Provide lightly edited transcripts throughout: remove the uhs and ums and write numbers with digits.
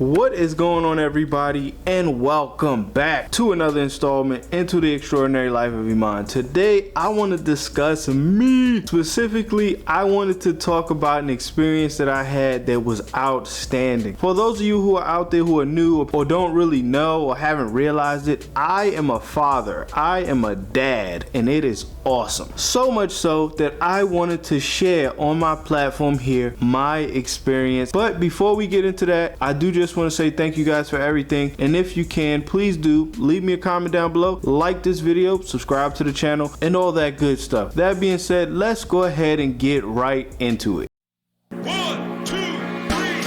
What is going on, everybody, and welcome back to another installment into the extraordinary life of Emon. Today I want to discuss me. Specifically, I wanted to talk about an experience that I had that was outstanding. For those of you who are out there who are new or don't really know or haven't realized it, I am a father, I am a dad, and it is awesome. So much so that I wanted to share on my platform here my experience. But before we get into that, I do just want to say thank you guys for everything, and if you can, please do leave me a comment down below, like this video, subscribe to the channel, and all that good stuff. That being said, let's go ahead and get right into it. 1, 2, 3,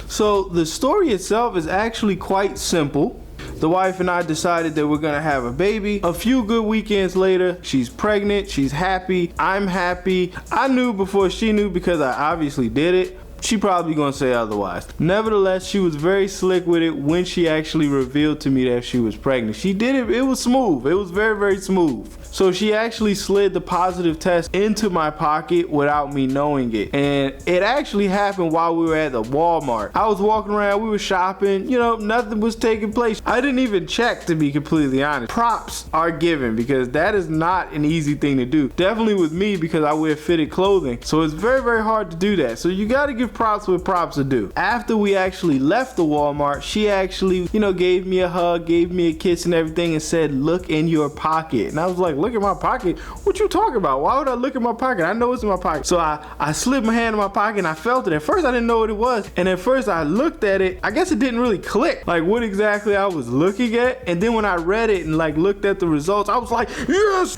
4. So the story itself is actually quite simple. The wife and I decided that we're gonna have a baby. A few good weekends later, she's pregnant, she's happy, I'm happy. I knew before she knew because I obviously did it. She probably gonna say otherwise. Nevertheless, she was very slick with it when she actually revealed to me that she was pregnant. She did it, it was smooth. It was very, very smooth. So she actually slid the positive test into my pocket without me knowing it. And it actually happened while we were at the Walmart. I was walking around, we were shopping, nothing was taking place. I didn't even check, to be completely honest. Props are given because that is not an easy thing to do. Definitely with me because I wear fitted clothing. So it's very, very hard to do that. So you gotta give props what props are due. After we actually left the Walmart, she actually, gave me a hug, gave me a kiss and everything and said, "Look in your pocket." And I was like, "Look in my pocket? What you talking about? Why would I look in my pocket? I know it's in my pocket." So I slid my hand in my pocket and I felt it. At first I didn't know what it was. And at first I looked at it. I guess it didn't really click like what exactly I was looking at. And then when I read it and looked at the results, I was like, yes,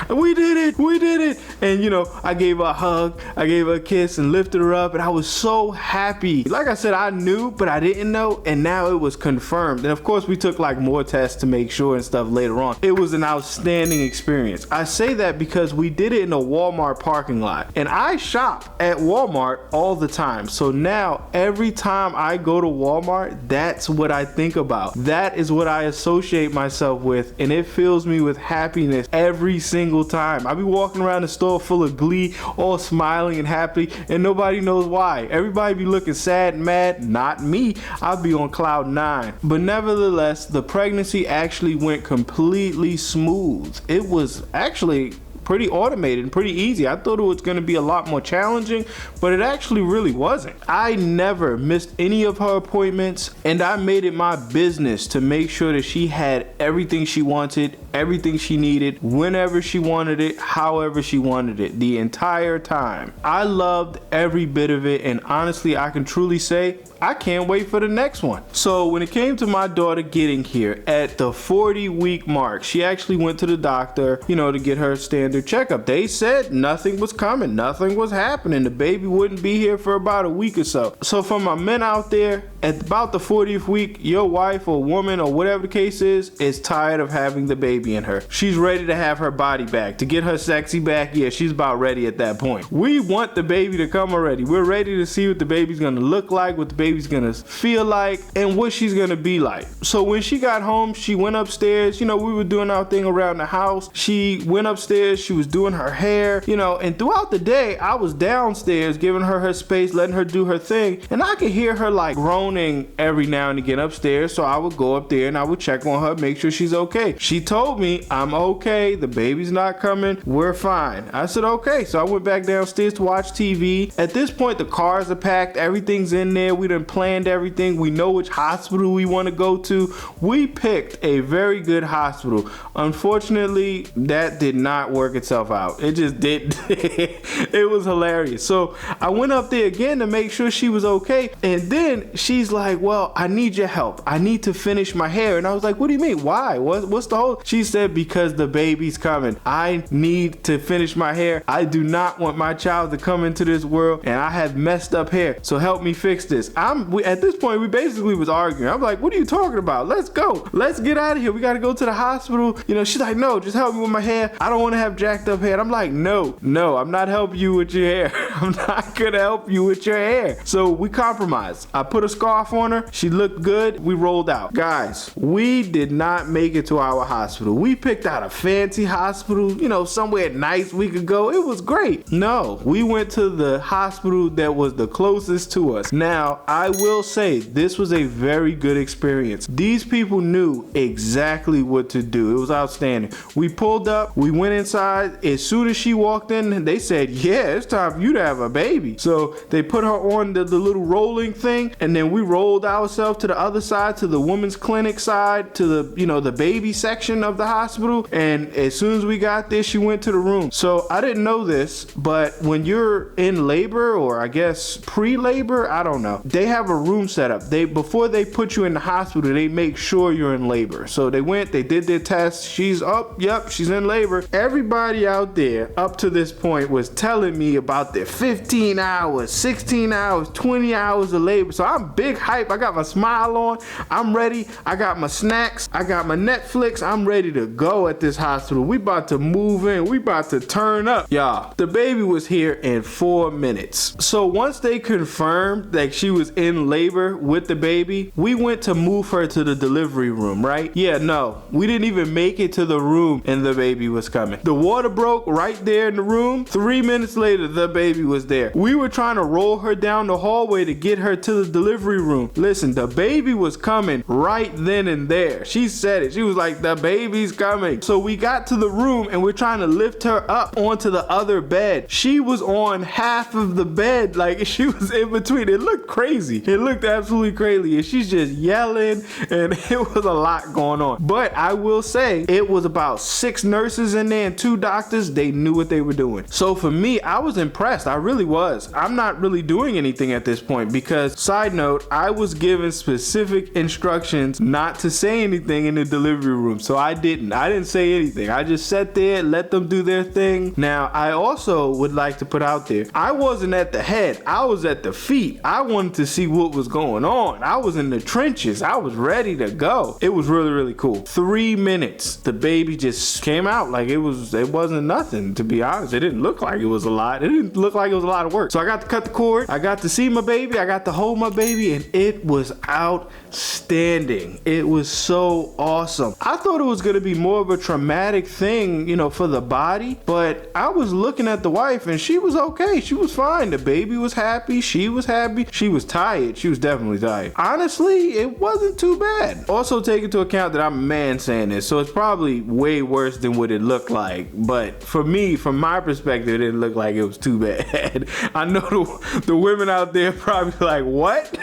we did it. And I gave her a hug, I gave her a kiss and lifted her up, and I was so happy. Like I said, I knew, but I didn't know, and now it was confirmed. And of course we took more tests to make sure and stuff later on. It was an outstanding experience. I say that because we did it in a Walmart parking lot, and I shop at Walmart all the time. So now every time I go to Walmart, that's what I think about. That is what I associate myself with, and it fills me with happiness every single time. I be walking around the store full of glee, all smiling and happy, and nobody knows why. Everybody be looking sad and mad. Not me. I'll be on cloud 9. But nevertheless, the pregnancy actually went completely smooth. It was actually pretty automated and pretty easy. I thought it was going to be a lot more challenging, but it actually really wasn't. I never missed any of her appointments, and I made it my business to make sure that she had everything she wanted, everything she needed, whenever she wanted it, however she wanted it, the entire time. I loved every bit of it, and honestly, I can truly say I can't wait for the next one. So when it came to my daughter getting here at the 40-week mark, she actually went to the doctor, to get her standard checkup. They said nothing was coming, nothing was happening. The baby wouldn't be here for about a week or so. So for my men out there, at about the 40th week, your wife or woman or whatever the case is tired of having the baby in her. She's ready to have her body back, to get her sexy back. Yeah, she's about ready at that point. We want the baby to come already. We're ready to see what the baby's gonna look like, what the baby's gonna feel like, and what she's gonna be like. So when she got home, she went upstairs. We were doing our thing around the house. She went upstairs, she was doing her hair, and throughout the day, I was downstairs giving her her space, letting her do her thing, and I could hear her groaning every now and again upstairs. So I would go up there and I would check on her, make sure she's okay. She told me, "I'm okay, the baby's not coming, we're fine." I said, okay. So I went back downstairs to watch TV. At this point, the cars are packed, everything's in there, we done planned everything, we know which hospital we want to go to. We picked a very good hospital. Unfortunately, that did not work itself out. It just didn't. It was hilarious. So I went up there again to make sure she was okay, and then she's like, "Well, I need your help. I need to finish my hair." And I was like, "What do you mean? Why? What's the whole?" She said, "Because the baby's coming. I need to finish my hair. I do not want my child to come into this world, and I have messed up hair. So help me fix this." At this point, we basically was arguing. I'm like, "What are you talking about? Let's go. Let's get out of here. We got to go to the hospital." She's like, "No, just help me with my hair. I don't want to have jacked up hair." And I'm like, no, I'm not helping you with your hair. I'm not gonna help you with your hair. So we compromised. I put a scarf on her. She looked good. We rolled out. Guys, we did not make it to our hospital. We picked out a fancy hospital, somewhere nice we could go. It was great. No, we went to the hospital that was the closest to us. Now, I will say this was a very good experience. These people knew exactly what to do. It was outstanding. We pulled up, we went inside. As soon as she walked in, they said, yeah, it's time for you to have a baby. So they put her on the little rolling thing, and then we rolled ourselves to the other side, to the women's clinic side, to the baby section of the hospital. And as soon as we got there, she went to the room. So I didn't know this, but when you're in labor, or I guess pre-labor, I don't know, they have a room set up. Before they put you in the hospital, they make sure you're in labor. So they did their test. She's up. Yep, she's in labor. Everybody out there up to this point was telling me about their 15 hours, 16 hours, 20 hours of labor. So I'm big hype. I got my smile on. I'm ready. I got my snacks. I got my Netflix. I'm ready to go at this hospital. We about to move in. We about to turn up. Y'all, the baby was here in 4 minutes. So once they confirmed that she was in labor with the baby, we went to move her to the delivery room, right? Yeah, no, we didn't even make it to the room and the baby was coming. The water broke right there in the room. 3 minutes later, the baby was there. We were trying to roll her down the hallway to get her to the delivery room. Listen, the baby was coming right then and there. She said it. She was like, the baby's coming. So we got to the room and we're trying to lift her up onto the other bed. She was on half of the bed, like she was in between. It looked crazy. It looked absolutely crazy. And she's just yelling, and it was a lot going on. But I will say, it was about 6 nurses in there and 2 doctors. They knew what they were doing. So for me, I was impressed. I really was. I'm not really doing anything at this point because, side note, I was given specific instructions not to say anything in the delivery room. So I didn't say anything. I just sat there, let them do their thing. Now, I also would like to put out there, I wasn't at the head. I was at the feet. I wanted to see what was going on. I was in the trenches. I was ready to go. It was really, really cool. 3 minutes. The baby just came out like it wasn't nothing, to be honest. It didn't look like it was a lot. It didn't look like it was a lot of work. So I got to cut the cord. I got to see my baby. I got to hold my baby, and it was outstanding. It was so awesome. I thought it was going to be more of a traumatic thing, for the body, but I was looking at the wife and she was okay. She was fine. The baby was happy. She was happy. She was tired. She was definitely tired. Honestly, it wasn't too bad. Also take into account that I'm a man saying this, so it's probably way worse than what it looked like. But for me, from my perspective, it didn't look like it was too bad. I know the women out there probably like, what?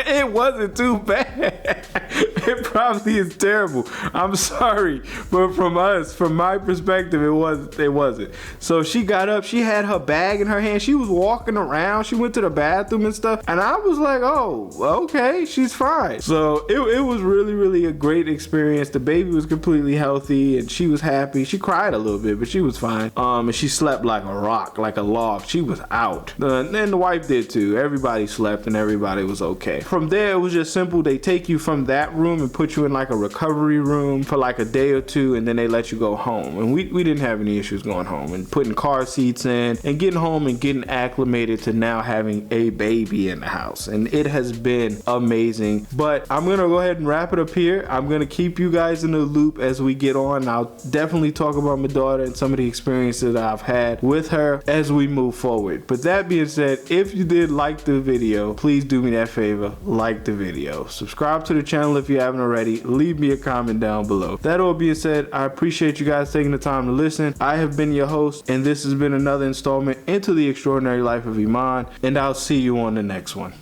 It wasn't too bad. It probably is terrible. I'm sorry, but from my perspective, it wasn't. So she got up, she had her bag in her hand, she was walking around, she went to the bathroom and stuff, and I was like, oh, okay, she's fine. So it was really, really a great experience. The baby was completely healthy and she was happy. She cried a little bit, but she was fine. And she slept like a rock, like a log. She was out. And the wife did too. Everybody slept and everybody was okay. From there, it was just simple. They take you from that room and put you in like a recovery room for like a day or two, and then they let you go home. And we didn't have any issues going home and putting car seats in and getting home and getting acclimated to now having a baby in the house. And it has been amazing. But I'm going to go ahead and wrap it up here. I'm going to keep you guys in the loop as we get on. I'll definitely talk about my daughter and some of the experiences that I've had with her as we move forward. But that being said, if you did like the video, please do me that favor, like the video. Subscribe to the channel if you haven't already. Leave me a comment down below. That all being said, I appreciate you guys taking the time to listen. I have been your host, and this has been another installment into the extraordinary life of Emon, and I'll see you on the next one.